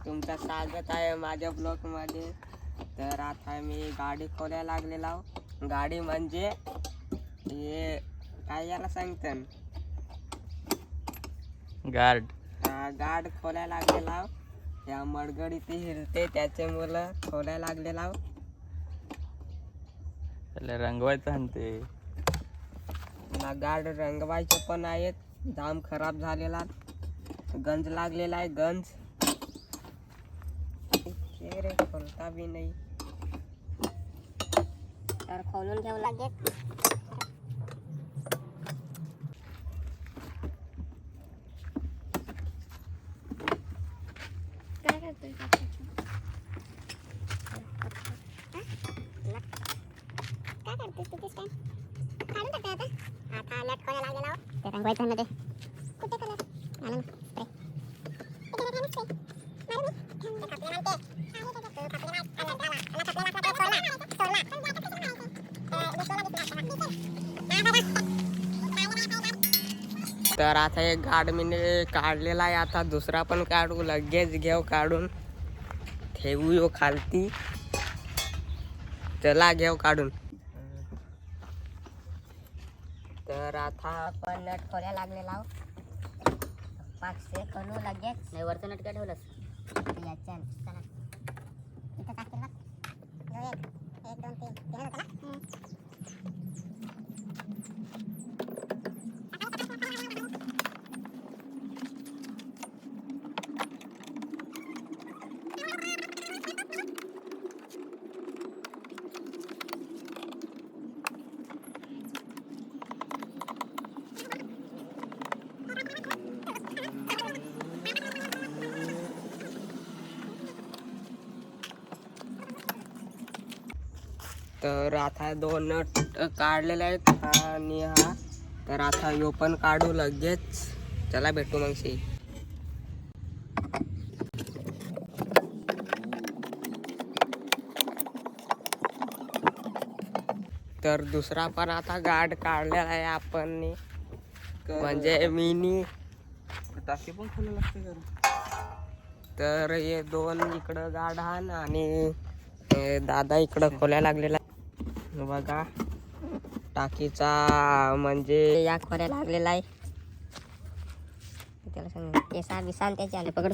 तुमचं स्वागत आहे माझ्या ब्लॉग मध्ये. तर आता मी गाडी खोलायला लागलेला आहो. गाडी म्हणजे हे काय याला सांगतात, गार्ड. गार्ड खोलायला लागलेला आहो. या मडगड इथे हिरते त्याच्यामुळे खोलायला लागलेला आहो. त्याला रंगवायचं आणते ना गार्ड रंगवायचे पण आहेत. जाम खराब झालेला, गंज लागलेला आहे. गंज रे खोलता बी नाही. तर खोलून घ्यावं लागेल. काय करतोय काय करतेस तू? काय काढून टाकते आता. आता नट खोलायला लागलेला आहोत. ते रंगवायचं मध्ये कुठे कलर आणून स्प्रे कुठे कलर आणून स्प्रे मारू मी ते कपडे मारते. तर आता एक गार्ड मी काढलेला आहे. आता दुसरा पण काढू, लगेच घेऊ काढून ठेवू यो खालती. चला घेऊ काढून. तर आता आपण नट खोलायला लागलेला आहोत. 5 खोलू लगेच. नाही वरचं नट काय ठेवलंस? याच्या चला इथं टाकतील बघ. एक 2 3 तीन होतं ना. तर आता 2 नट काढलेले आहेत, हा आणि हा. तर आता यो पण काढू लगेच. चला भेटू मग शी. तर दुसरा पण आता गार्ड काढलेला आहे आपण, म्हणजे मिनी टाकी पण खोलायला लागते का? तर हे 2 इकडं गार्ड आण आणि हे दादा इकडं खोलायला लागलेला बघा. टाकीचा म्हणजे या खोलायला लागलेला आहे. त्याला सांग केसा बिसान त्याचे आले पकड.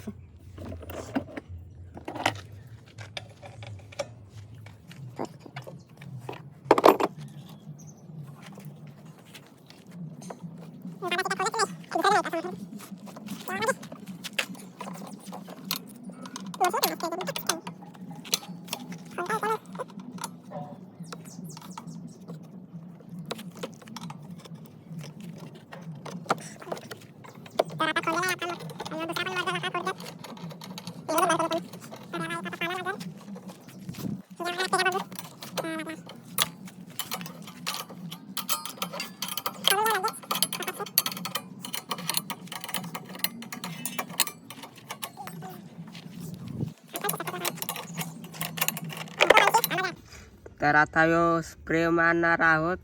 तर आता यो स्प्रे मारणार आहोत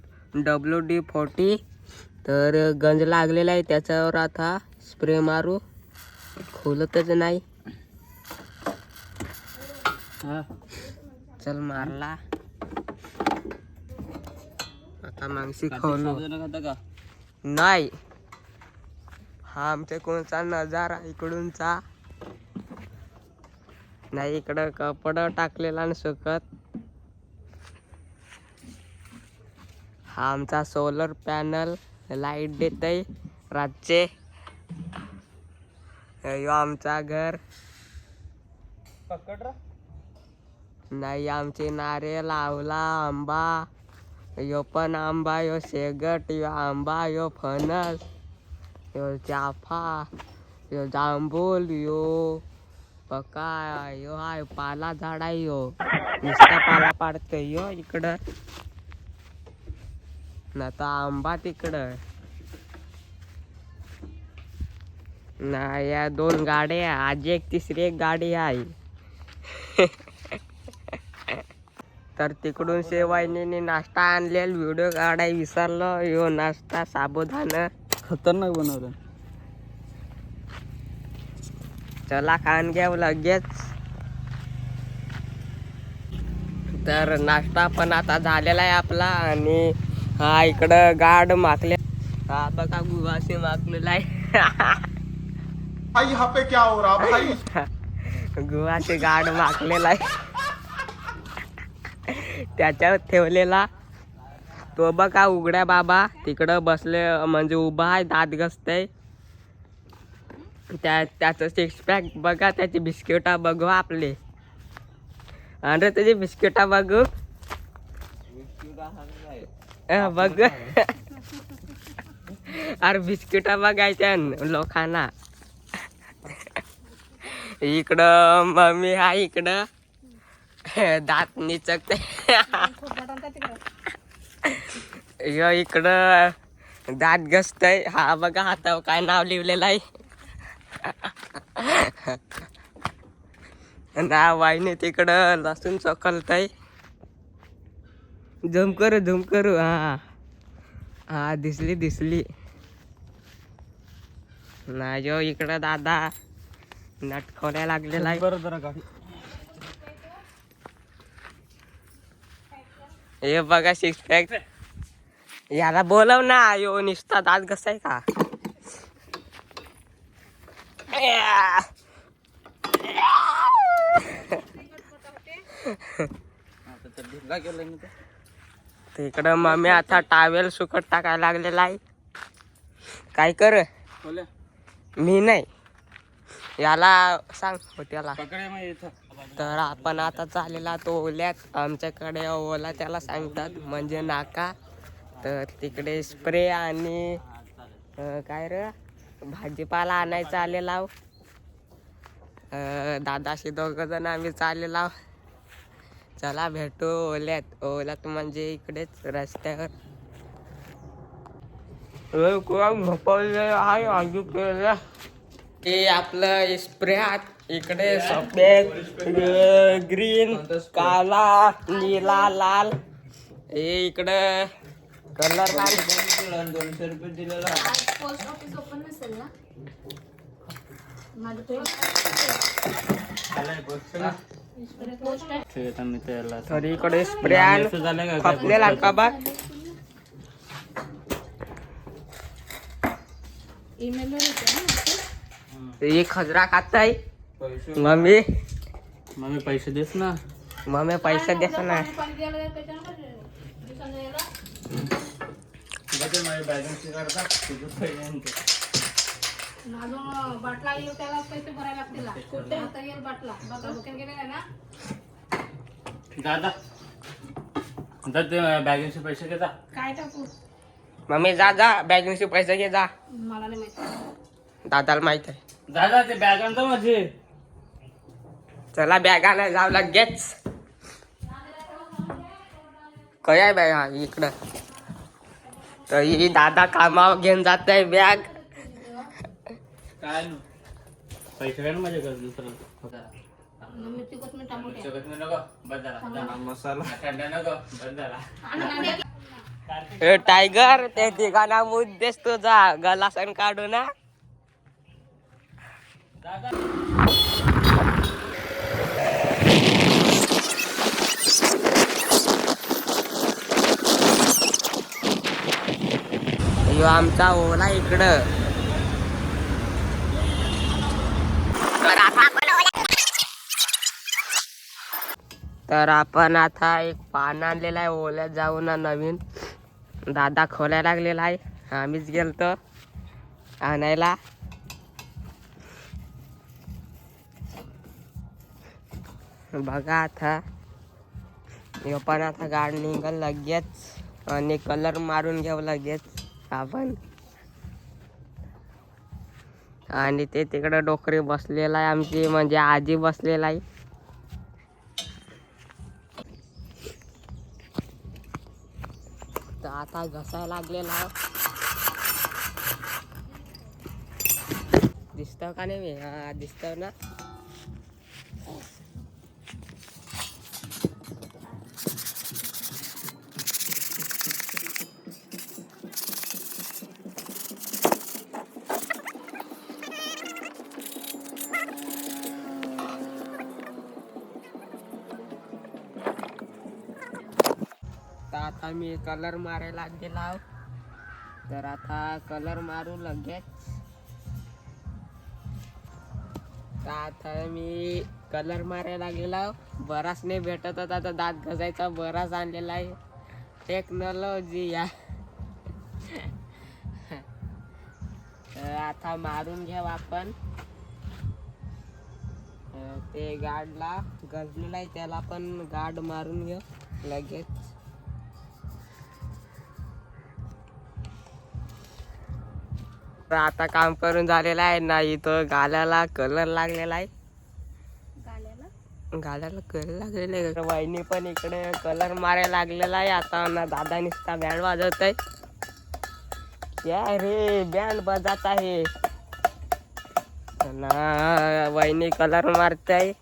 WD-40. तर गंज लागलेला आहे त्याच्यावर आता स्प्रे मारू. खोलतच नाही. चल मारला. आता मागशी खोलू नाही. हा आमच्या कोणचा नजारा इकडूनचा नाही. इकडं कपड टाकलेला आणि सुकत. हा आमचा सोलर पॅनल लाईट देतय रातचे. यो आमचा घर. पकड नाही आमचे नारळ, आवला, आंबा. यो पण आंबा, यो शेगट, यो आंबा, यो फणस, यो चाफा, यो जांभूळ, यो पका, यो हाय पाला झाड आहे. यो नुसता पाला पाडतोय यो इकडं. ना तर आंबा तिकडं. ना या 2 गाड्या, आज एक तिसरी एक गाडी आहे. तर तिकडून शेवाईने नाश्ता आणलेला, व्हिडिओ काढाय विसरलो. यो नाश्ता साबुदाणा खतरनाक बनवलं. चला खान घेऊ लगेच. तर नाश्ता पण आता झालेला आहे आपला. आणि हा इकडं गाड माकले. हा बघा गुवाशी माकलेला आहे. भाई यहाँ पे क्या हो रहा भाई? गुवाचे गाड माकलेला आहे. त्याच्यावर ठेवलेला तो बघा उघड्या बाबा तिकडं बसले म्हणजे उभा आहे, दात घसतय. त्याचं सिक्स पॅक बघा, त्याची बिस्किटा बघू आपले. अरे त्याची बिस्किटा बघू बघ. अरे बिस्किटा बघायच्या लोकांना. इकडं मम्मी हा इकडं दात निचकते. इकडं दात घसतय. हा बघा हातावर काय नाव लिहिलेलं आहे. ना वाईने तिकडं लसूण चकलतय. झूम करू. हा हा दिसली. ना जो इकडं दादा नटखोल्या लागलेला आहे. हे बघा सिक्स पॅक. याला बोलव ना. यो निसता दात घसाय का. तिकडं मम्मी आता टावेल सुकट टाकायला लागलेला आहे. काय कर मी नाही याला सांग त्याला. तर आपण आता चाललेला तो ओल्यात. आमच्याकडे ओला त्याला सांगतात म्हणजे नाका. तर तिकडे स्प्रे आणि काय रे भाजीपाला आणायचा आलेला. दादाशी दोघं जण आम्ही चाललेला. चला भेटू ओल्यात म्हणजे इकडेच रस्त्यावर. हे आपलं स्प्रे आहात. इकडे सफेद, ग्रीन, काला, नीला, लाल. हे इकडं कलर लाल. 200 रुपये दिलेला. पोस्ट ऑफिस ओपन नसेल ना. तर इकडे स्प्रे खपलेला का बघ. एक खजरा खाताय मम्मी पैसे देस ना. मम्मी पैसे देस ना. बाटला येऊ त्याला पैसे भरायला लागतील. कुठे आता येईल बाटला बघा बुकिंग केलेला ना. दादा ते बॅगेचे पैसे घेता. काय टाकू मम्मी जा बॅगिंगचे पैसे घे जा. मला नाही माहिती. दादाला माहित आहे. दादा ते बॅग आणतो माझे. चला बॅग आणायला जाऊ लगेच. काय आहे बॅग हा इकडं. तर ही दादा कामावर घेऊन जात आहे बॅग. काय पैसे काय ना माझ्या घर दुसरं मिरची कोथमीर टमाटे नको बस झाला. मसाला नको बस झाला. टायगर ते ठिकाणा मुद्देस तुझा गलासन काढू ना. यो आमचा ओला इकडं. तर आपण आता एक पान आणलेला आहे ओल्यात जाऊन नवीन. दादा खोलायला लागलेला आहे. आम्हीच गेलतो आणायला. बघा आता यो पण आता गाडी निघल लगेच आणि कलर मारून घेऊ लगेच आपण. आणि ते तिकडं डोकरी बसलेला आहे आमची म्हणजे आजी बसलेला आहे. तर आता घसायला लागलेला. दिसतं का नाही मी. हा दिसतं ना. आता मी कलर मारायला गेला आहो. तर आता कलर मारू लगेच. तर आता मी कलर मारायला गेला. बराच नाही भेटत होता तर दात घासायचा बराच आणलेला आहे. टेक्नॉलॉजी या. तर आता मारून घेऊ आपण. ते गाडला गजलेला आहे त्याला पण गाड मारून घेऊ लगेच. तर आता काम करून झालेलं आहे ना. इथं गाल्याला कलर लागलेला आहे. गाल्याला कलर लागलेला आहे. वहिनी पण इकडे कलर मारायला लागलेला आहे. आता ना दादा नुसता बँड वाजवत आहे. क्या रे बँड बजात आहे ना. वहिनी कलर मारताय.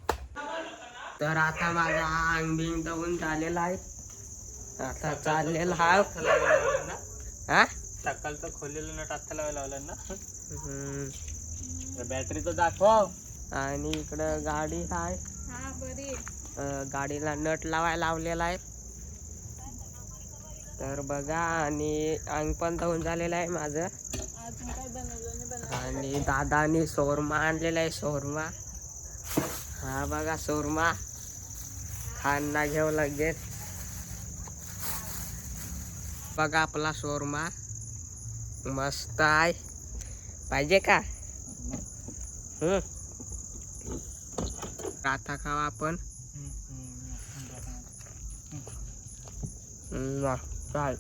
तर आता माझा अंग बिंग दवून झालेला आहे. आता चाललेला हा. सकाळचं खोललेलं नट आता लावायला लावलं ना. हम्म. बॅटरीचं दाखव. आणि इकडं गाडी आहे. हा बरी. गाडीला नट लावायला लावलेला आहे. तर बघा आणि अंग पण धावून झालेलं आहे माझं. अजून काय बनवलं नाही आणि दादानी शोरमा आणलेला आहे. शोरमा हा बघा. शोरमा खाना घेऊ लगेच. बघा आपला शोरमा मस्त आहे. पाहिजे का? आता खावा आपण. चाल.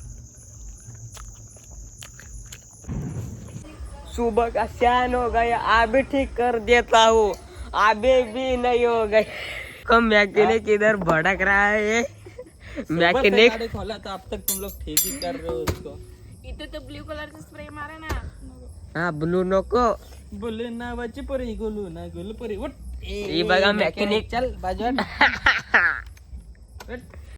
सुबह का शान हो गया अभी ठीक कर देता हूँ अभी भी नहीं हो गए. कम मैकेनिक इधर भड़क रहा है. मैकेनिक गाड़ी खोला तो अब तक तुम लोग ठीक ही कर रहे हो उसको. इथे तो ब्ल्यू कलरचा स्प्रे मारा ना. हा ब्लू नको. बोले ना बच्ची परी गोलू ना गोलू परी. ही बघा मैकेनिक. चल बाजू.